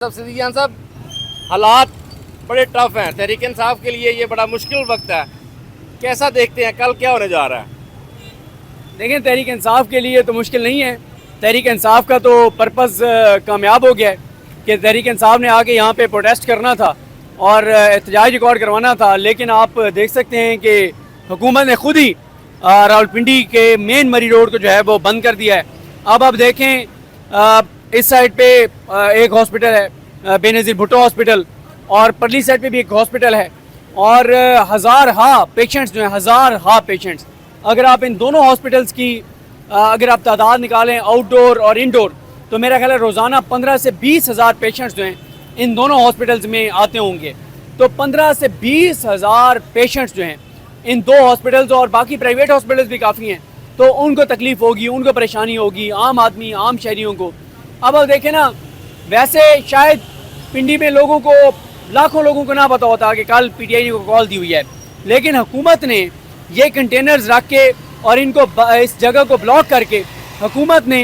सिद्दीकी साहब, हालात बड़े टफ हैं। तहरीक इंसाफ के लिए ये बड़ा मुश्किल वक्त है, कैसा देखते हैं कल क्या होने जा रहा है? देखें, तहरीक इंसाफ के लिए तो मुश्किल नहीं है। तहरीक इंसाफ का तो पर्पज़ कामयाब हो गया है कि तहरीक इंसाफ ने आके यहाँ पे प्रोटेस्ट करना था और एहतजाज रिकॉर्ड करवाना था, लेकिन आप देख सकते हैं कि हुकूमत ने खुद ही रावलपिंडी के मेन मरी रोड को जो है वो बंद कर दिया है। अब आप देखें, इस साइड पे एक हॉस्पिटल है, बेनज़ीर भुट्टो हॉस्पिटल, और परली साइड पे भी एक हॉस्पिटल है, और हज़ार पेशेंट्स जो हैं, हज़ार पेशेंट्स। अगर आप इन दोनों हॉस्पिटल्स की अगर आप तादाद निकालें आउटडोर और इनडोर, तो मेरा ख्याल है रोज़ाना 15 से 20 हज़ार पेशेंट्स जो हैं इन दोनों हॉस्पिटल्स में आते होंगे। तो 15 से 20 हज़ार पेशेंट्स जो हैं इन दो हॉस्पिटल्स, और बाकी प्राइवेट हॉस्पिटल्स भी काफ़ी हैं, तो उनको तकलीफ़ होगी, उनको परेशानी होगी, आम आदमी, आम शहरियों को। अब आप देखें ना, वैसे शायद पिंडी में लोगों को, लाखों लोगों को ना पता होता कि कल पीटीआई को कॉल दी हुई है, लेकिन हुकूमत ने ये कंटेनर्स रख के और इनको इस जगह को ब्लॉक करके हुकूमत ने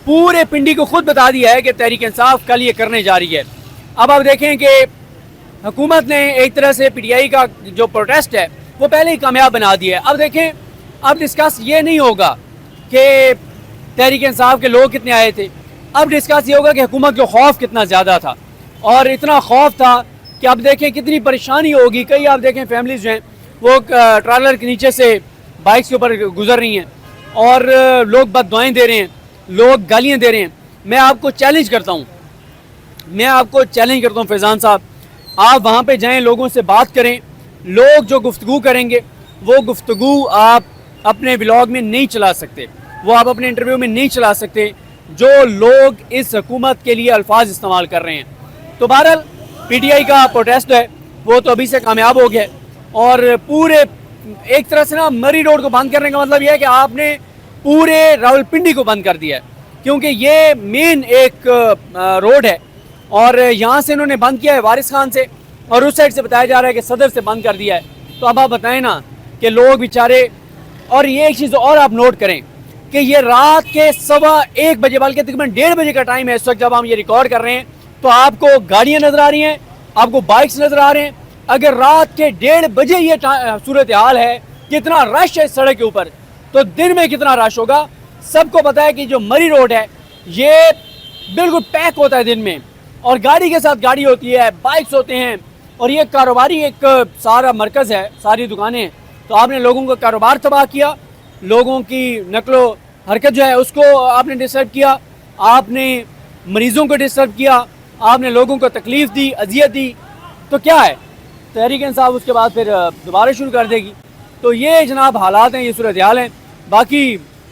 पूरे पिंडी को खुद बता दिया है कि तहरीक इंसाफ कल ये करने जा रही है। अब आप देखें कि हुकूमत ने एक तरह से पीटीआई का जो प्रोटेस्ट है वो पहले ही कामयाब बना दिया है। अब देखें, अब डिस्कस ये नहीं होगा कि तहरीक इंसाफ के लोग कितने आए थे, अब डिस्कस ये होगा कि हुकूमत को खौफ कितना ज़्यादा था, और इतना खौफ था कि अब देखें कितनी परेशानी होगी। कई आप देखें फैमिलीज जो हैं वो ट्रैलर के नीचे से बाइक्स के ऊपर गुजर रही हैं, और लोग बददुआएं दे रहे हैं, लोग गालियां दे रहे हैं। मैं आपको चैलेंज करता हूँ फैज़ान साहब, आप वहाँ पे जाएं, लोगों से बात करें। लोग जो गुफ्तगू करेंगे वो गुफ्तगू आप अपने व्लॉग में नहीं चला सकते, वो आप अपने इंटरव्यू में नहीं चला सकते जो लोग इस हुकूमत के लिए अल्फाज इस्तेमाल कर रहे हैं। तो बहरहाल पीटीआई का प्रोटेस्ट है वो तो अभी से कामयाब हो गया है, और पूरे एक तरह से ना मरी रोड को बंद करने का मतलब यह है कि आपने पूरे रावलपिंडी को बंद कर दिया है, क्योंकि ये मेन एक रोड है, और यहाँ से इन्होंने बंद किया है वारिस खान से, और उस साइड से बताया जा रहा है कि सदर से बंद कर दिया है। तो अब आप बताएं ना कि लोग बेचारे। और ये एक चीज़ और आप नोट करें कि ये रात के 1:15 बजे, बल्कि तकरीबन 1:30 बजे का टाइम है इस वक्त जब हम ये रिकॉर्ड कर रहे हैं, तो आपको गाड़ियाँ नज़र आ रही हैं, आपको बाइक्स नज़र आ रहे हैं। अगर रात के 1:30 बजे ये सूरत हाल है, कितना रश है इस सड़क के ऊपर, तो दिन में कितना रश होगा। सबको पता है कि जो मरी रोड है ये बिल्कुल पैक होता है दिन में, और गाड़ी के साथ गाड़ी होती है, बाइक्स होते हैं, और ये कारोबारी एक सारा मरकज़ है, सारी दुकानें हैं। तो आपने लोगों का कारोबार तबाह किया, लोगों की नकलो हरकत जो है उसको आपने डिस्टर्ब किया, आपने मरीज़ों को डिस्टर्ब किया, आपने लोगों को तकलीफ़ दी, अजियत दी। तो क्या है, तहरीक इंसाफ उसके बाद फिर दोबारा शुरू कर देगी। तो ये जनाब हालात हैं, ये सूरत हाल हैं। बाकी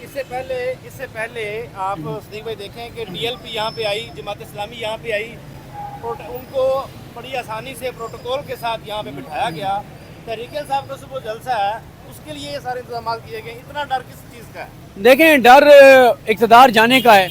इससे पहले आप सिद्दीकी भाई देखें कि डीएलपी यहाँ पे आई, जमात इस्लामी यहाँ पे आई, उनको बड़ी आसानी से प्रोटोकॉल के साथ यहाँ पे बिठाया गया। तहरीक इंसाफ का सुबह जलसा है, उसके लिए ये सारे इंतजाम किए गए। इतना डर किस चीज़ का है? देखें, डर इक़्तिदार जाने का है,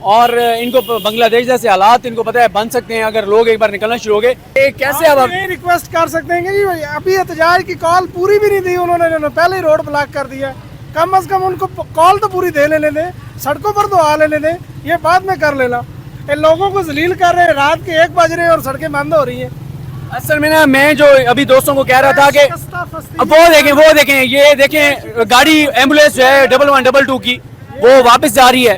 और इनको बांग्लादेश जैसे हालात इनको पता है बन सकते हैं अगर लोग एक बार निकलना शुरू हो गए। कैसे अब ये रिक्वेस्ट कर सकते हैं कि जी अभी एहतजाज की कॉल पूरी भी नहीं दी उन्होंने पहले ही रोड ब्लॉक कर दिया। कम से कम उनको कॉल तो पूरी दे लेने दें, सड़कों पर तो आ लेने दें, ये बाद में कर लेना। इन लोगों को जलील कर रहे हैं, रात के 1 बज रहे हैं और सड़कें बंद हो रही हैं। असल में ना, मैं जो अभी दोस्तों को कह रहा था कि अब वो देखें, ये देखें गाड़ी एम्बुलेंस जो है 1112 की वो वापस जा रही है,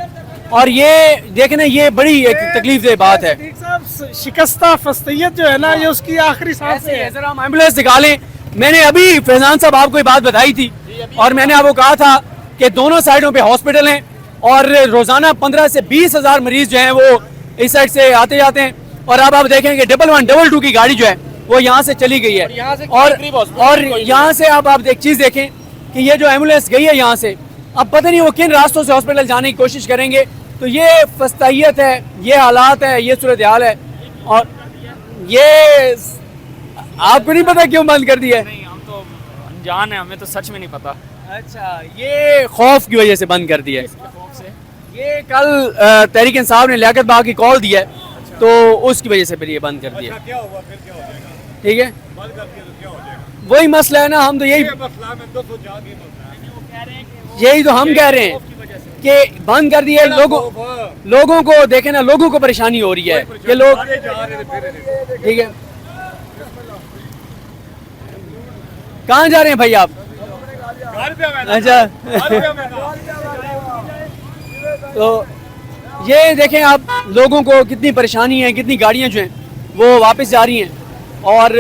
और ये देखें ना, ये बड़ी एक तकलीफ बात है। शिकस्ता फस्तैयत जो है ना, ये उसकी आखिरी सांस है। जरा हम एम्बुलेंस निकालें। मैंने अभी फैज़ान साहब आपको ये बात बताई थी, और मैंने आपको कहा था कि दोनों साइडों पे हॉस्पिटल हैं, और रोज़ाना 15 से 20 हज़ार मरीज जो हैं वो इस साइड से आते जाते हैं। और अब आप देखें कि 1112 की गाड़ी जो है वो यहाँ से चली गई है, और यहाँ से आप एक चीज़ देखें कि ये जो एम्बुलेंस गई है यहाँ से, अब पता नहीं वो किन रास्तों से हॉस्पिटल जाने की कोशिश करेंगे। तो ये फस्तैयत है, ये हालात है, ये सूरत हाल है। और ये आपको नहीं पता क्यों बंद कर दिया है? नहीं, हम तो अनजान है, हमें तो सच में नहीं पता। अच्छा, ये खौफ की वजह से बंद कर दिया है। खौफ से ये कल तहरीक इंसाफ ने लियाकत बाग की कॉल दी है, तो उसकी वजह से फिर ये बंद कर दिया। अच्छा, क्या हुआ फिर? क्या हो जाएगा ठीक है, बंद कर दिया तो क्या हो जाएगा? वही मसला है ना, हम तो यही मसला में 200 जाके यही तो हम कह रहे हैं कि बंद कर दिए। लोगों को देखे ना, लोगों को परेशानी हो रही है कि लोग, ठीक है, कहाँ जा रहे हैं भाई आप? अच्छा तो ये देखें आप, लोगों को कितनी परेशानी है, कितनी गाड़ियां जो हैं वो वापस जा रही हैं और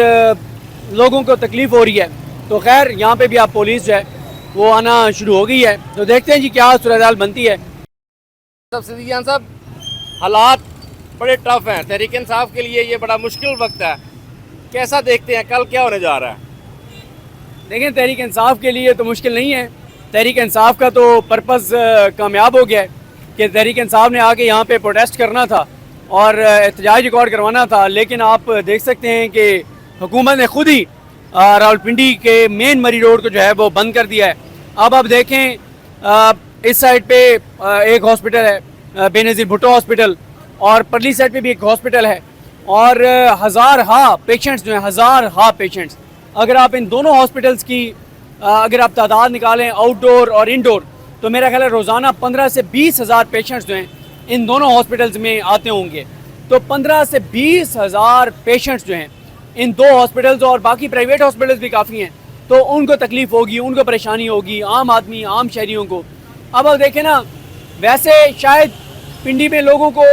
लोगों को तकलीफ़ हो रही है। तो खैर यहाँ पे भी आप पुलिस जो है वो आना शुरू हो गई है, तो देखते हैं जी क्या सूरत-ए-हाल बनती है। सिद्दीकी खान साहब, हालात बड़े टफ हैं, तहरीक इंसाफ के लिए ये बड़ा मुश्किल वक्त है, कैसा देखते हैं, कल क्या होने जा रहा है? देखें, तहरीक इंसाफ के लिए तो मुश्किल नहीं है। तहरीक इंसाफ का तो पर्पज़ कामयाब हो गया है कि तहरीक इंसाफ ने आके यहाँ पे प्रोटेस्ट करना था और एहतजाज रिकॉर्ड करवाना था, लेकिन आप देख सकते हैं कि हुकूमत ने खुद ही रावलपिंडी के मेन मरी रोड को जो है वो बंद कर दिया है। अब आप देखें इस साइड पे एक हॉस्पिटल है, बेनज़ीर भुट्टो हॉस्पिटल, और परली साइड पे भी एक हॉस्पिटल है, और हज़ार पेशेंट्स जो हैं, हज़ार पेशेंट्स, अगर आप इन दोनों हॉस्पिटल्स की अगर आप तादाद निकालें आउटडोर और इनडोर, तो मेरा ख्याल है रोज़ाना 15 से 20 हज़ार पेशेंट्स जो हैं इन दोनों हॉस्पिटल्स में आते होंगे। तो 15 से 20 हज़ार पेशेंट्स जो हैं इन दो हॉस्पिटल्स, और बाकी प्राइवेट हॉस्पिटल्स भी काफ़ी हैं, तो उनको तकलीफ़ होगी, उनको परेशानी होगी, आम आदमी, आम शहरियों को। अब आप देखें ना, वैसे शायद पिंडी में लोगों को,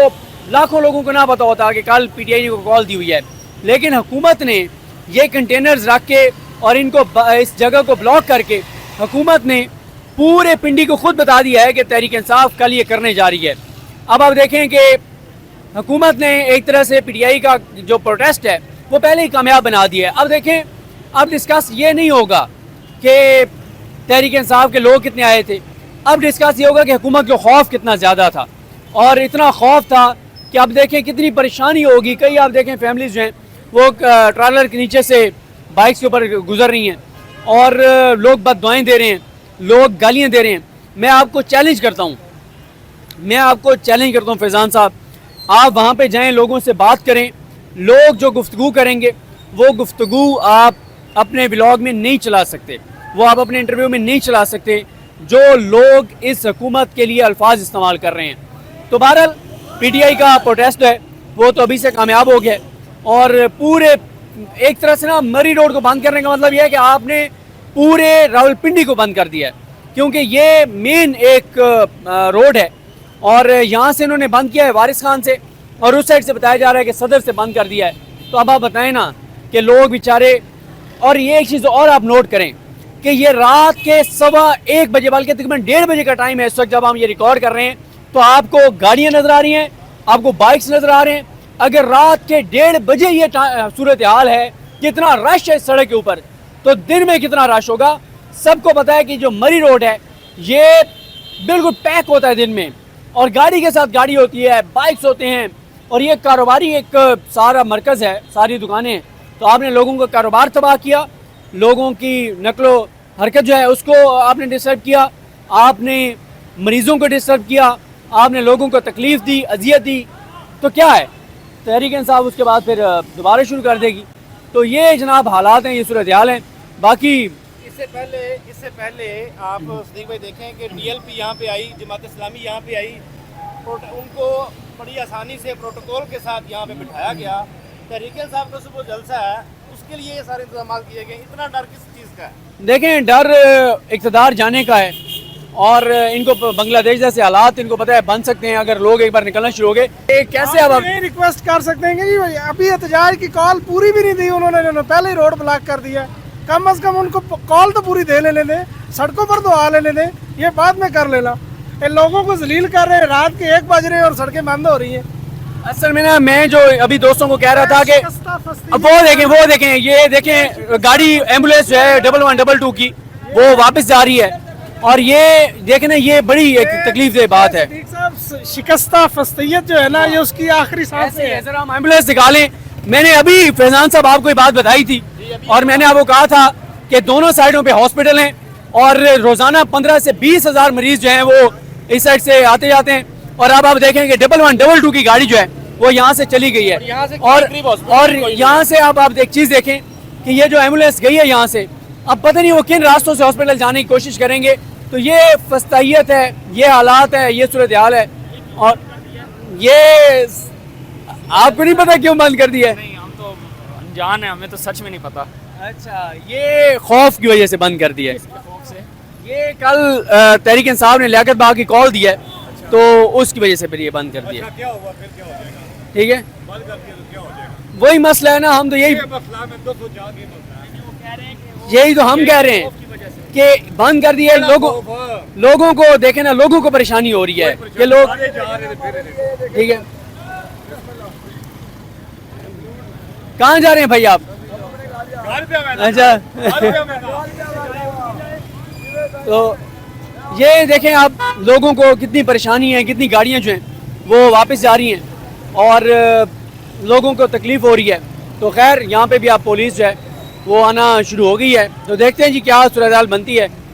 लाखों लोगों को ना पता होता कि कल PTI को कॉल दी हुई है, लेकिन हुकूमत ने ये कंटेनर्स रख के और इनको इस जगह को ब्लॉक करके हुकूमत ने पूरे पिंडी को खुद बता दिया है कि तहरीक इंसाफ कल ये करने जा रही है। अब आप देखें कि हुकूमत ने एक तरह से PTI का जो प्रोटेस्ट है वो पहले ही कामयाब बना दिया है। अब देखें, अब डिस्कस ये नहीं होगा कि तहरीक इंसाफ के लोग कितने आए थे, अब डिस्कस ये होगा कि हुकूमत को खौफ कितना ज़्यादा था, और इतना खौफ था कि अब देखें कितनी परेशानी होगी। कई आप देखें फैमिलीज जो हैं वो ट्रैलर के नीचे से बाइक्स के ऊपर गुजर रही हैं, और लोग बददुआएं दे रहे हैं, लोग गालियां दे रहे हैं। मैं आपको चैलेंज करता हूं फैज़ान साहब, आप वहां पे जाएं, लोगों से बात करें। लोग जो गुफ्तगू करेंगे वो गुफ्तगू आप अपने व्लॉग में नहीं चला सकते, वो आप अपने इंटरव्यू में नहीं चला सकते जो लोग इस हुकूमत के लिए अल्फाज इस्तेमाल कर रहे हैं। तो बहरहाल PTI का प्रोटेस्ट है वो तो अभी से कामयाब हो गया, और पूरे एक तरह से ना मरी रोड को बंद करने का मतलब यह है कि आपने पूरे रावलपिंडी को बंद कर दिया है, क्योंकि ये मेन एक रोड है, और यहाँ से इन्होंने बंद किया है वारिस खान से, और उस साइड से बताया जा रहा है कि सदर से बंद कर दिया है। तो अब आप बताएं ना कि लोग बेचारे, और ये एक चीज़ और आप नोट करें कि ये रात के 1:15 बजे, बल्कि तकरीबन 1:30 बजे का टाइम है इस वक्त जब हम ये रिकॉर्ड कर रहे हैं, तो आपको गाड़ियाँ नज़र आ रही हैं, आपको बाइक्स नज़र आ रहे हैं। अगर रात के 1:30 बजे ये सूरत हाल है, कितना रश है इस सड़क के ऊपर, तो दिन में कितना रश होगा। सबको पता है कि जो मरी रोड है ये बिल्कुल पैक होता है दिन में, और गाड़ी के साथ गाड़ी होती है, बाइक्स होते हैं, और ये कारोबारी एक सारा मरकज़ है, सारी दुकानें। तो आपने लोगों का कारोबार तबाह किया, लोगों की नकलो हरकत जो है उसको आपने डिस्टर्ब किया, आपने मरीज़ों को डिस्टर्ब किया, आपने लोगों को तकलीफ़ दी, अजियत दी। तो क्या है, तहरीक इंसाफ उसके बाद फिर दोबारा शुरू कर देगी। तो ये जनाब हालात हैं, ये सूरत हाल है। बाकी इससे पहले आप सिद्दीकी भाई देखें कि DLP यहाँ पे आई, जमात इस्लामी यहाँ पे आई, उनको बड़ी आसानी से प्रोटोकॉल के साथ यहाँ पे बिठाया गया। तहरीक इंसाफ का सुबह जलसा है, उसके लिए ये सारे इंतजाम किए गए। इतना डर किस चीज़ का है? देखें, डर इक़्तिदार जाने का है, और इनको बांग्लादेश जैसे हालात इनको पता है बन सकते हैं अगर लोग एक बार निकलना शुरू हो गए। कैसे अब ये रिक्वेस्ट कर सकते हैं कि जी भाई अभी एहतजाज की कॉल पूरी भी नहीं दी उन्होंने पहले ही रोड ब्लॉक कर दिया। कम से कम उनको कॉल तो पूरी दे लेने दें, सड़कों पर तो आ लेने दें, ये बाद में कर लेना। इन लोगों को जलील कर रहे हैं, रात के 1 बज रहे हैं और सड़कें बंद हो रही हैं। असल में ना, मैं जो अभी दोस्तों को कह रहा था कि अब वो देखें ये देखें, गाड़ी एम्बुलेंस जो है 1112 की वो वापस जा रही है, और ये देखें ना, ये बड़ी एक तकलीफ दे बात है। शिकस्ता फस्तैयत जो है ना, ये उसकी आखिरी सांस है। जरा हम एम्बुलेंस निकालें। मैंने अभी फैजान साहब आपको ये बात बताई थी, और मैंने आपको कहा था कि दोनों साइडों पे हॉस्पिटल हैं, और रोजाना 15 से 20 हज़ार मरीज जो हैं वो इस साइड से आते जाते हैं। और अब आप देखें कि 1112 की गाड़ी जो है वो यहाँ से चली गई है, और यहाँ से अब आप एक चीज़ देखें कि ये जो एम्बुलेंस गई है यहाँ से, अब पता नहीं वो किन रास्तों से हॉस्पिटल जाने की कोशिश करेंगे। तो ये फस्तायत है, ये हालात है, ये सूरत हाल है। और ये आपको नहीं पता क्यों बंद कर दिया है? नहीं, हम तो अनजान है, हमें तो सच में नहीं पता। अच्छा, ये खौफ की वजह से बंद कर दिया है। खौफ से ये कल तहरीक इंसाफ ने लियाकत बाग की कॉल दिया है, तो उसकी वजह से फिर ये बंद कर दिया। क्या हुआ फिर, क्या हो जाएगा? ठीक है, बंद कर दिया तो क्या हो जाएगा? वही मसला है ना। हम तो यही मसला में 200 जाके यही तो हम कह रहे हैं कि बंद कर दिया। लोगों को देखे ना, लोगों को परेशानी हो रही है कि लोग, ठीक है, कहाँ जा रहे हैं भाई आप? अच्छा तो ये देखें आप, लोगों को कितनी परेशानी है, कितनी गाड़ियाँ जो हैं वो वापस जा रही हैं और लोगों को तकलीफ़ हो रही है। तो खैर यहाँ पे भी आप पुलिस जो है वो आना शुरू हो गई है। तो देखते हैं जी क्या सूरत हाल बनती है।